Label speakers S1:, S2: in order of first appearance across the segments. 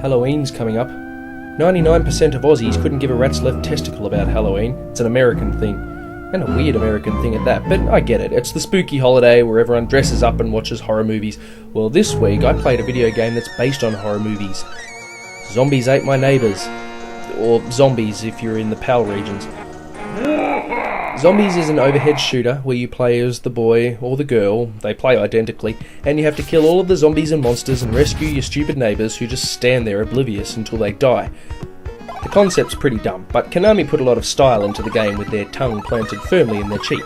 S1: Halloween's coming up. 99% of Aussies couldn't give a rat's left testicle about Halloween. It's an American thing. And a weird American thing at that, but I get it. It's the spooky holiday where everyone dresses up and watches horror movies. Well, this week I played a video game that's based on horror movies. Zombies Ate My Neighbours. Or Zombies if you're in the PAL regions. Zombies is an overhead shooter where you play as the boy or the girl, they play identically, and you have to kill all of the zombies and monsters and rescue your stupid neighbours who just stand there oblivious until they die. The concept's pretty dumb, but Konami put a lot of style into the game with their tongue planted firmly in their cheek.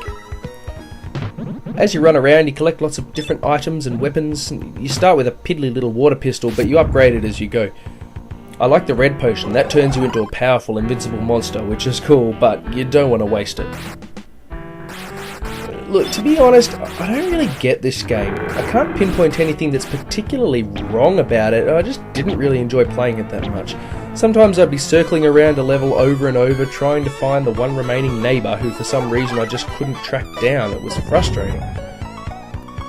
S1: As you run around, you collect lots of different items and weapons. You start with a piddly little water pistol, but you upgrade it as you go. I like the red potion, that turns you into a powerful invincible monster, which is cool, but you don't want to waste it. Look, to be honest, I don't really get this game. I can't pinpoint anything that's particularly wrong about it, I just didn't really enjoy playing it that much. Sometimes I'd be circling around a level over and over trying to find the one remaining neighbour who for some reason I just couldn't track down. It was frustrating.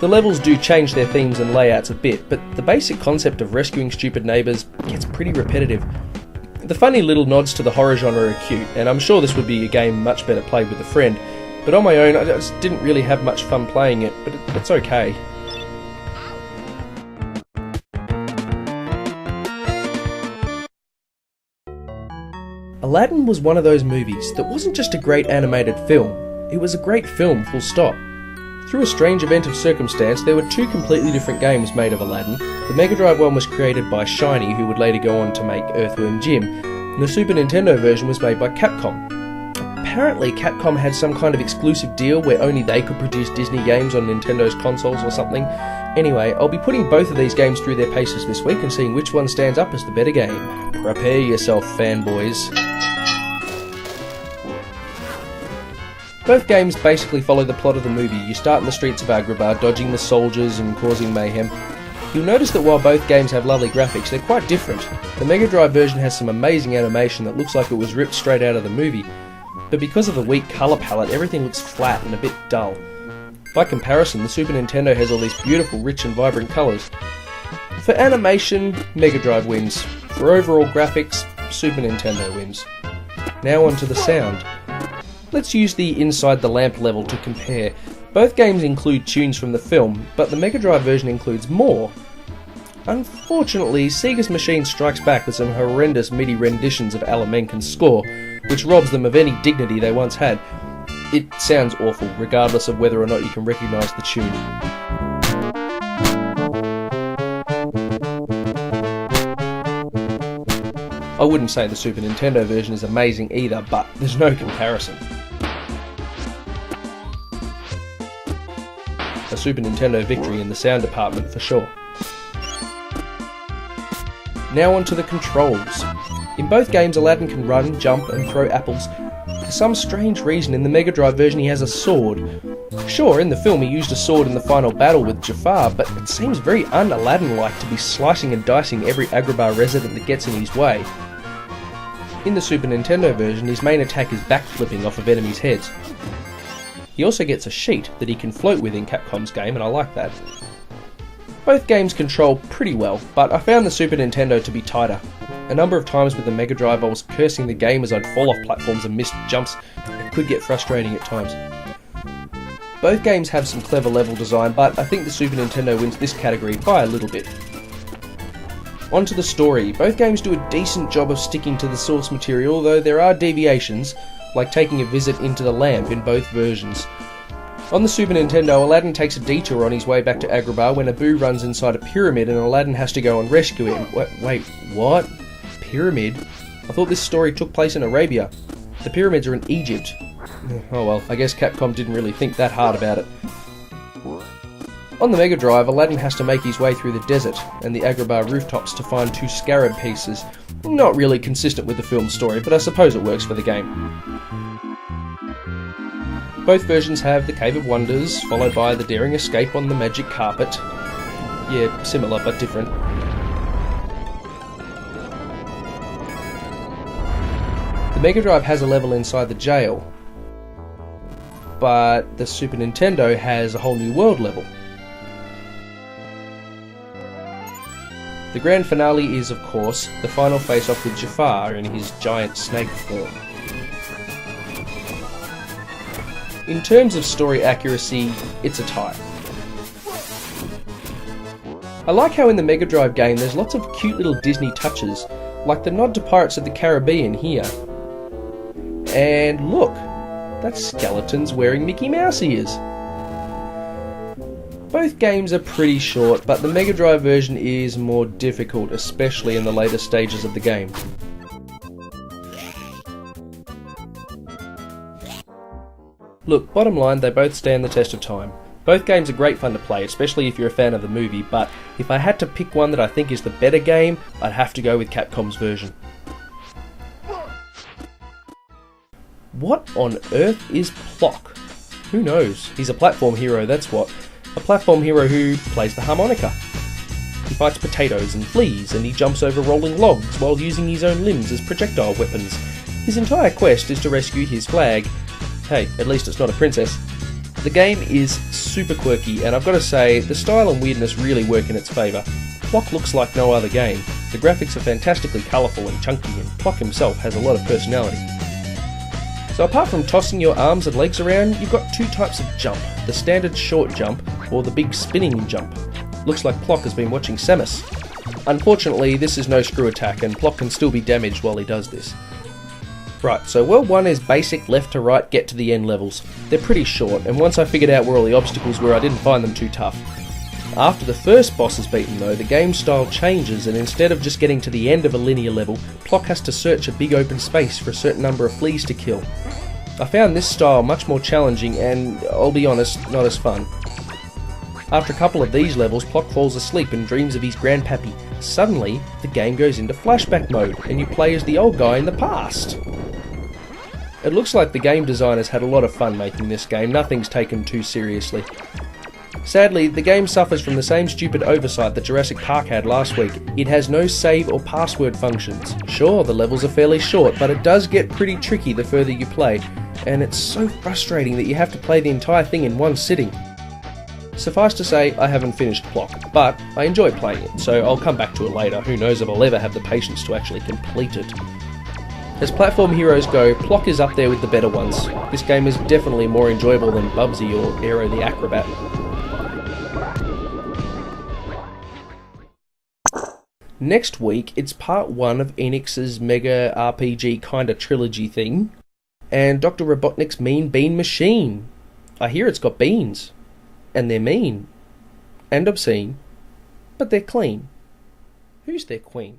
S1: The levels do change their themes and layouts a bit, but the basic concept of rescuing stupid neighbours gets pretty repetitive. The funny little nods to the horror genre are cute, and I'm sure this would be a game much better played with a friend, but on my own I just didn't really have much fun playing it, but it's okay. Aladdin was one of those movies that wasn't just a great animated film, it was a great film full stop. Through a strange event of circumstance, there were two completely different games made of Aladdin. The Mega Drive one was created by Shiny, who would later go on to make Earthworm Jim, and the Super Nintendo version was made by Capcom. Apparently Capcom had some kind of exclusive deal where only they could produce Disney games on Nintendo's consoles or something. Anyway, I'll be putting both of these games through their paces this week and seeing which one stands up as the better game. Prepare yourself, fanboys. Both games basically follow the plot of the movie. You start in the streets of Agrabah, dodging the soldiers and causing mayhem. You'll notice that while both games have lovely graphics, they're quite different. The Mega Drive version has some amazing animation that looks like it was ripped straight out of the movie, but because of the weak colour palette, everything looks flat and a bit dull. By comparison, the Super Nintendo has all these beautiful, rich and vibrant colours. For animation, Mega Drive wins. For overall graphics, Super Nintendo wins. Now on to the sound. Let's use the Inside the Lamp level to compare. Both games include tunes from the film, but the Mega Drive version includes more. Unfortunately, Sega's machine strikes back with some horrendous MIDI renditions of Alan Menken's score, which robs them of any dignity they once had. It sounds awful, regardless of whether or not you can recognise the tune. I wouldn't say the Super Nintendo version is amazing either, but there's no comparison. A Super Nintendo victory in the sound department for sure. Now on to the controls. In both games Aladdin can run, jump and throw apples. For some strange reason in the Mega Drive version he has a sword. Sure, in the film he used a sword in the final battle with Jafar, but it seems very un-Aladdin-like to be slicing and dicing every Agrabah resident that gets in his way. In the Super Nintendo version his main attack is backflipping off of enemies' heads. He also gets a sheet that he can float with in Capcom's game, and I like that. Both games control pretty well, but I found the Super Nintendo to be tighter. A number of times with the Mega Drive I was cursing the game as I'd fall off platforms and miss jumps. It could get frustrating at times. Both games have some clever level design, but I think the Super Nintendo wins this category by a little bit. On to the story. Both games do a decent job of sticking to the source material, though there are deviations, like taking a visit into the lamp in both versions. On the Super Nintendo, Aladdin takes a detour on his way back to Agrabah when Abu runs inside a pyramid and Aladdin has to go and rescue him. Wait, what? Pyramid? I thought this story took place in Arabia. The pyramids are in Egypt. Oh well, I guess Capcom didn't really think that hard about it. On the Mega Drive, Aladdin has to make his way through the desert and the Agrabah rooftops to find two scarab pieces. Not really consistent with the film story, but I suppose it works for the game. Both versions have the Cave of Wonders, followed by the daring escape on the magic carpet. Yeah, similar but different. The Mega Drive has a level inside the jail, but the Super Nintendo has a whole new world level. The grand finale is, of course, the final face-off with Jafar in his giant snake form. In terms of story accuracy, it's a tie. I like how in the Mega Drive game there's lots of cute little Disney touches, like the nod to Pirates of the Caribbean here. And look, that's skeletons wearing Mickey Mouse ears. Both games are pretty short, but the Mega Drive version is more difficult, especially in the later stages of the game. Look, bottom line, they both stand the test of time. Both games are great fun to play, especially if you're a fan of the movie, but if I had to pick one that I think is the better game, I'd have to go with Capcom's version. What on earth is Plok? Who knows? He's a platform hero, that's what. A platform hero who plays the harmonica. He fights potatoes and fleas, and he jumps over rolling logs while using his own limbs as projectile weapons. His entire quest is to rescue his flag. Hey, at least it's not a princess. The game is super quirky, and I've got to say, the style and weirdness really work in its favour. Plok looks like no other game. The graphics are fantastically colourful and chunky, and Plok himself has a lot of personality. So apart from tossing your arms and legs around, you've got two types of jump, the standard short jump, or the big spinning jump. Looks like Plok has been watching Samus. Unfortunately, this is no screw attack, and Plok can still be damaged while he does this. Right, so World 1 is basic left to right get to the end levels. They're pretty short, and once I figured out where all the obstacles were, I didn't find them too tough. After the first boss is beaten though, the game style changes, and instead of just getting to the end of a linear level, Plok has to search a big open space for a certain number of fleas to kill. I found this style much more challenging and, I'll be honest, not as fun. After a couple of these levels, Plok falls asleep and dreams of his grandpappy. Suddenly, the game goes into flashback mode, and you play as the old guy in the past. It looks like the game designers had a lot of fun making this game, nothing's taken too seriously. Sadly, the game suffers from the same stupid oversight that Jurassic Park had last week. It has no save or password functions. Sure, the levels are fairly short, but it does get pretty tricky the further you play, and it's so frustrating that you have to play the entire thing in one sitting. Suffice to say, I haven't finished Plok, but I enjoy playing it, so I'll come back to it later. Who knows if I'll ever have the patience to actually complete it. As platform heroes go, Plok is up there with the better ones. This game is definitely more enjoyable than Bubsy or Aero the Acrobat. Next week, it's part 1 of Enix's Mega RPG kinda trilogy thing, and Dr. Robotnik's Mean Bean Machine. I hear it's got beans, and they're mean, and obscene, but they're clean. Who's their queen?